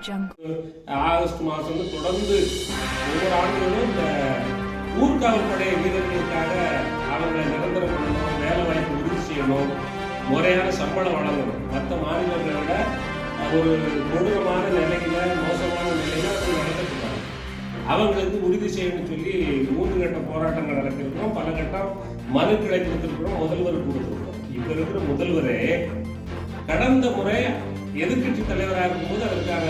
August மாதம் தொடர்ந்து ஒவ்வொரு ஆண்டுகளும் இந்த ஊர்காவல் படை வீரர்களுக்காக அவங்களை நிரந்தரம் பண்ணணும், வேலை வாய்ப்பு உறுதி செய்யணும், முறையான சம்பளம் வழங்கணும். மற்ற மாநிலங்களை விட ஒரு கொடூரமான நிலையில மோசமான நிலையில அவங்க நடந்துருக்காங்க. அவங்களுக்கு உறுதி செய்யணும்னு சொல்லி 3 கட்ட போராட்டங்கள் நடத்திருக்கிறோம். பல கட்டம் மனுக்களை கொடுத்திருக்கிறோம், முதல்வர் கொடுத்திருக்கிறோம். இப்ப இருக்கிற முதல்வரே கடந்த முறை எதிர்கட்சி தலைவராக இருக்கும்போது அதற்கான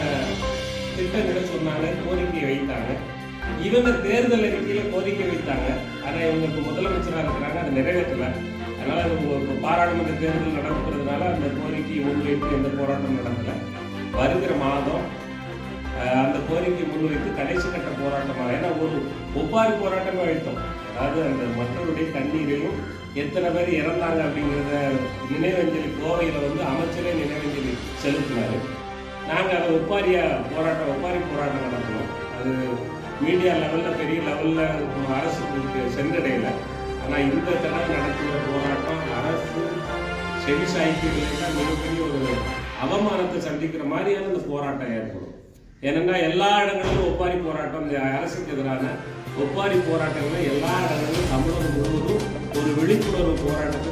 திட்டங்களை சொன்னாங்க, கோரிக்கை வைத்தாங்க. இவங்க தேர்தல் அறிக்கையில கோரிக்கை வைத்தாங்க. ஆனால் இவங்க இப்போ முதலமைச்சராக இருக்கிறாங்க, அதை நிறைவேற்றல. அதனால பாராளுமன்ற தேர்தல் நடக்கிறதுனால அந்த கோரிக்கையை முன்வைத்து எந்த போராட்டம் நடக்கல. வருகிற மாதம் அந்த கோரிக்கை முன்வைத்து கடைசி கட்ட போராட்டமாக, ஏன்னா ஒரு ஒப்பாரி போராட்டமே வைத்தோம். அதாவது அந்த மக்களுடைய கண்ணீரையும் எத்தனை பேர் இறந்தாங்க அப்படிங்கிறத நினைவஞ்சலி கோவையில் அமைச்சரே நினைவஞ்சலி செலுத்தினார். நாங்கள் அதை ஒப்பாரி போராட்டம் நடத்தினோம். அது மீடியா லெவலில் பெரிய லெவலில் அரசுக்கு சென்றடையலை. ஆனால் இந்த தடவை நடத்துகிற போராட்டம் அரசு செவிசாய்க்கலைன்னா மிகப்பெரிய ஒரு அவமானத்தை சந்திக்கிற மாதிரியான இந்த போராட்டம் ஏற்படும். ஏன்னா எல்லா இடங்களிலும் ஒப்பாரி போராட்டம், இந்த அரசுக்கு எதிரான ஒப்பாரி போராட்டங்கள் எல்லா இடங்களிலும் தமிழகம் முழுவதும் ஒரு விழிப்புணர்வு போராட்டத்தை